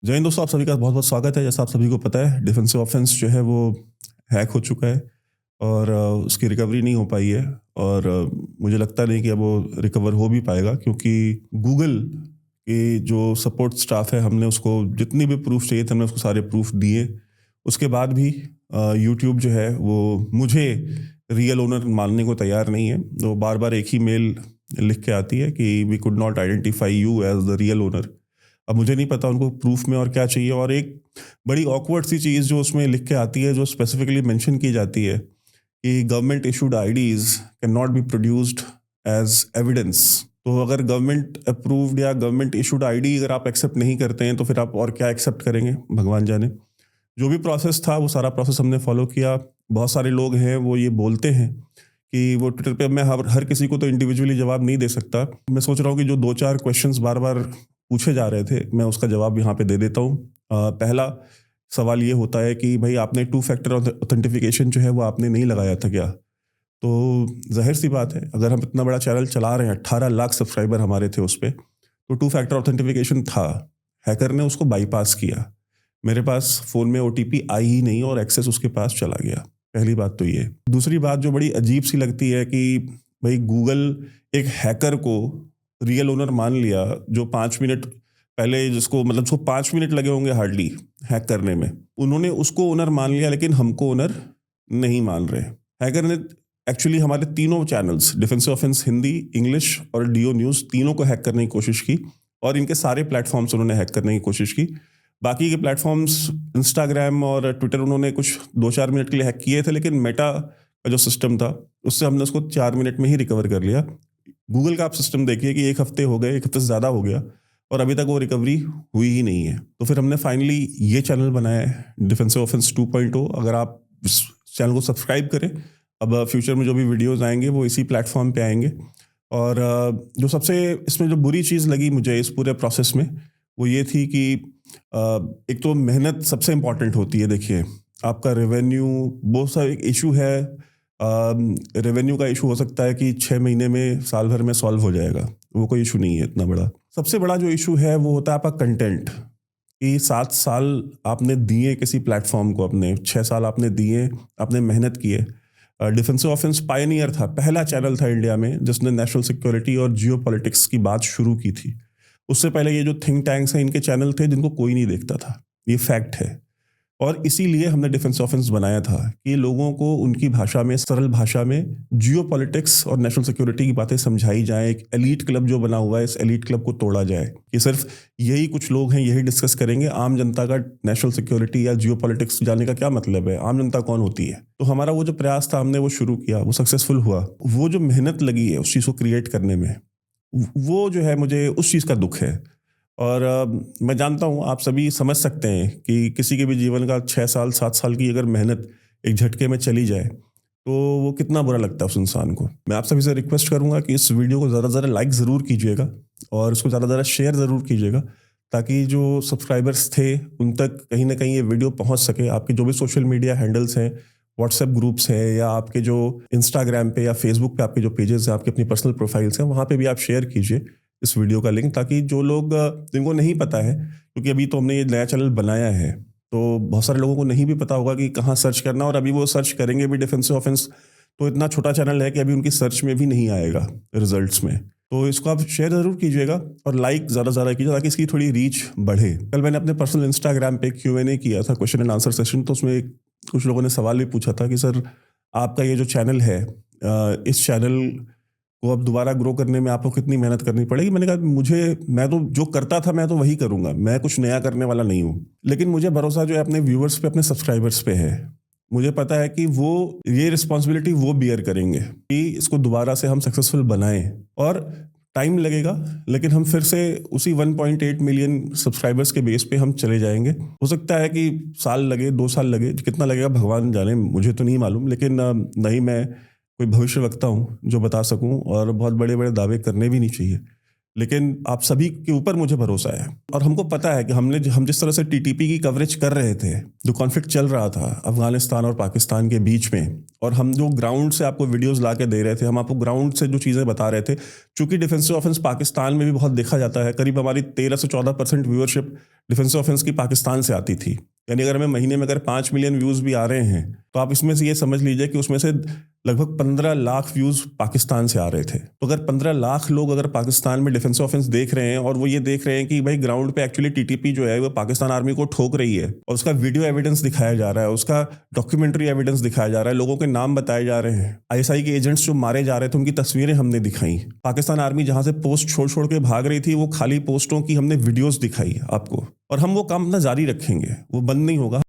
जय हिंद दोस्तों, आप सभी का बहुत-बहुत स्वागत है। जैसा आप सभी को पता है, डिफेंसिव ऑफेंस जो है वो हैक हो चुका है और उसकी रिकवरी नहीं हो पाई है और मुझे लगता नहीं कि अब वो रिकवर हो भी पाएगा, क्योंकि गूगल के जो सपोर्ट स्टाफ है, हमने उसको जितनी भी प्रूफ़ चाहिए थे, हमने उसको सारे प्रूफ़ दिए। उसके बाद भी यूट्यूब जो है वो मुझे रियल ओनर मानने को तैयार नहीं है। वो बार-बार एक ही मेल लिख के आती है कि we could not identify you as the real owner. अब मुझे नहीं पता उनको प्रूफ में और क्या चाहिए, और एक बड़ी ऑकवर्ड सी चीज़ जो उसमें लिख के आती है, जो स्पेसिफिकली मेंशन की जाती है कि government issued IDs can not be produced as evidence. तो अगर गवर्नमेंट अप्रूव्ड या गवर्नमेंट इशूड आईडी अगर आप एक्सेप्ट नहीं करते हैं, तो फिर आप और क्या एक्सेप्ट करेंगे, भगवान जाने। जो भी प्रोसेस था वो सारा प्रोसेस हमने फॉलो किया। बहुत सारे लोग हैं वो ये बोलते हैं कि वो ट्विटर पे, मैं हर हर किसी को तो इंडिविजुअली जवाब नहीं दे सकता। मैं सोच रहा हूँ कि जो 2-4 क्वेश्चंस बार-बार पूछे जा रहे थे, मैं उसका जवाब यहाँ पे दे देता हूँ। पहला सवाल ये होता है कि भई आपने टू फैक्टर ऑथेंटिफिकेशन जो है वो आपने नहीं लगाया था क्या? तो ज़ाहिर-सी बात है, अगर हम इतना बड़ा चैनल चला रहे हैं, 18 लाख सब्सक्राइबर हमारे थे उसपे, तो टू फैक्टर ऑथेंटिफिकेशन था। हैकर ने उसको बाईपास किया। मेरे पास फ़ोन में ओटीपी आई ही नहीं और एक्सेस उसके पास चला गया। पहली बात तो ये। दूसरी बात जो बड़ी अजीब-सी लगती है कि भई गूगल एक हैकर को रियल ओनर मान लिया, जो 5 मिनट पहले जिसको मतलब उसको 5 मिनट लगे होंगे हार्डली हैक करने में। उन्होंने उसको ओनर मान लिया, लेकिन हमको ओनर नहीं मान रहे। हैकर ने एक्चुअली हमारे तीनों channels, defensive offence Hindi, English और डीओ न्यूज़, तीनों को हैक करने की कोशिश की और इनके सारे प्लेटफ़ॉर्म्स उन्होंने हैक करने की कोशिश की। बाकी के प्लेटफ़ॉर्म्स, इंस्टाग्राम और ट्विटर, उन्होंने कुछ 2-4 मिनट के लिए हैक किए थे, लेकिन मेटा का जो सिस्टम था, उससे हमने उसको 4 मिनट में ही रिकवर कर लिया। गूगल का आप सिस्टम देखिए कि 1 हफ्ते हो गए, 1 हफ्ते से ज़्यादा हो गया और अभी तक वो रिकवरी हुई ही नहीं है। तो फिर हमने फाइनली ये चैनल बनाया है, डिफेंसिव ऑफेंस 2.0। अगर आप इस चैनल को सब्सक्राइब करें, अब फ्यूचर में जो भी वीडियोज़ आएँगे वो इसी प्लेटफ़ॉर्म पे आएँगे। और जो सबसे इसमें जो बुरी चीज़ लगी मुझे इस पूरे प्रोसेस में, वो ये थी कि अ, एक तो मेहनत सबसे इम्पोर्टेंट होती है। देखिए, आपका रेवेन्यू बहुत सा एक इश्यू है। रेवेन्यू का इशू हो सकता है कि 6 महीने में, साल भर में सॉल्व हो जाएगा। वो कोई इशू नहीं है इतना बड़ा। सबसे बड़ा जो इशू है वो होता है आपका कंटेंट, कि 7 साल आपने दिए किसी प्लेटफ़ॉर्म को, अपने 6 साल आपने दिए, आपने मेहनत की है। डिफेंसिव ऑफेंस पायनियर था, पहला चैनल था इंडिया में जिसने नेशनल सिक्योरिटी और जियोपॉलिटिक्स की बात शुरू की थी। उससे पहले ये जो थिंक टैंक्स हैं, इनके चैनल थे जिनको कोई नहीं देखता था। ये फैक्ट है। और इसीलिए हमने डिफेंस ऑफेंस बनाया था कि लोगों को उनकी भाषा में, सरल भाषा में जियोपॉलिटिक्स और नेशनल सिक्योरिटी की बातें समझाई जाएँ। एक एलीट क्लब जो बना हुआ है, इस एलीट क्लब को तोड़ा जाए कि सिर्फ यही कुछ लोग हैं, यही डिस्कस करेंगे। आम जनता का नेशनल सिक्योरिटी या जियोपॉलिटिक्स जानने का क्या मतलब है? आम जनता कौन होती है? तो हमारा वो जो प्रयास था, हमने वो शुरू किया, वो सक्सेसफुल हुआ। वो जो मेहनत लगी है उस चीज़ को क्रिएट करने में, वो जो है, मुझे उस चीज़ का दुःख है। और मैं जानता हूँ आप सभी समझ सकते हैं कि किसी के भी जीवन का 6 साल, 7 साल की अगर मेहनत एक झटके में चली जाए, तो वो कितना बुरा लगता है उस इंसान को। मैं आप सभी से रिक्वेस्ट करूँगा कि इस वीडियो को ज़्यादा से ज़्यादा लाइक ज़रूर कीजिएगा और इसको ज़्यादा से ज़्यादा शेयर ज़रूर कीजिएगा, ताकि जो सब्सक्राइबर्स थे, उन तक कहीं न कहीं ये वीडियो पहुँच सके। आपके जो भी सोशल मीडिया हैंडल्स हैं, व्हाट्सएप ग्रुप्स हैं, या आपके जो इंस्टाग्राम पे या फेसबुक पे आपके जो पेजेज़ हैं, आपकी अपनी पर्सनल प्रोफाइल्स हैं, वहाँ पे भी आप शेयर कीजिए इस वीडियो का लिंक, ताकि जो लोग जिनको नहीं पता है, क्योंकि अभी तो हमने ये नया चैनल बनाया है, तो बहुत सारे लोगों को नहीं भी पता होगा कि कहाँ सर्च करना, और अभी वो सर्च करेंगे भी डिफेंसिव ऑफेंस, तो इतना छोटा चैनल है कि अभी उनकी सर्च में भी नहीं आएगा रिजल्ट्स में। तो इसको आप शेयर ज़रूर कीजिएगा और लाइक ज़्यादा से ज़्यादा कीजिए, ताकि इसकी थोड़ी रीच बढ़े। कल मैंने अपने पर्सनल इंस्टाग्राम पे Q&A किया था, क्वेश्चन एंड आंसर सेशन, तो उसमें कुछ लोगों ने सवाल भी पूछा था कि सर, आपका ये जो चैनल है, इस चैनल को अब दोबारा ग्रो करने में आपको कितनी मेहनत करनी पड़ेगी? मैंने कहा, मैं तो जो करता था मैं तो वही करूँगा, मैं कुछ नया करने वाला नहीं हूँ। लेकिन मुझे भरोसा जो है अपने व्यूअर्स पे, अपने सब्सक्राइबर्स पे है। मुझे पता है कि वो ये रिस्पॉन्सिबिलिटी वो बियर करेंगे कि इसको दोबारा से हम सक्सेसफुल बनाएँ, और टाइम लगेगा, लेकिन हम फिर से उसी 1.8 मिलियन सब्सक्राइबर्स के बेस पे हम चले जाएँगे। हो सकता है कि साल लगे, 2 साल लगे, कितना लगेगा भगवान जाने, मुझे तो नहीं मालूम, लेकिन नहीं मैं कोई भविष्यवक्ता हूँ जो बता सकूँ, और बहुत बड़े-बड़े दावे करने भी नहीं चाहिए। लेकिन आप सभी के ऊपर मुझे भरोसा है, और हमको पता है कि हम जिस तरह से टीटीपी की कवरेज कर रहे थे, जो कॉन्फ्लिक्ट चल रहा था अफ़गानिस्तान और पाकिस्तान के बीच में, और हम जो ग्राउंड से आपको वीडियोज़ ला के दे रहे थे, हम आपको ग्राउंड से जो चीज़ें बता रहे थे, चूँकि डिफेंसिव ऑफेंस पाकिस्तान में भी बहुत देखा जाता है, करीब हमारी 13 से 14% व्यूअरशिप डिफेंसिव ऑफेंस की पाकिस्तान से आती थी। यानी अगर हमें महीने में अगर 5 मिलियन व्यूज़ भी आ रहे हैं तो आप इसमें से ये समझ लीजिए कि उसमें से लगभग 15 लाख व्यूज़ पाकिस्तान से आ रहे थे। तो अगर 15 लाख लोग अगर पाकिस्तान में डिफेंसिव ऑफेंस देख रहे हैं और वो ये देख रहे हैं कि भाई ग्राउंड पे एक्चुअली टीटीपी जो है वो पाकिस्तान आर्मी को ठोक रही है और उसका वीडियो एविडेंस दिखाया जा रहा है, उसका डॉक्यूमेंट्री एविडेंस दिखाया जा रहा है, लोगों के नाम बताए जा रहे हैं, आईएसआई के एजेंट्स जो मारे जा रहे थे उनकी तस्वीरें हमने दिखाई, पाकिस्तान आर्मी जहां से पोस्ट छोड़ छोड़ के भाग रही थी वो खाली पोस्टों की हमने वीडियोस दिखाई आपको, और हम वो काम अपना जारी रखेंगे, वो बंद नहीं होगा।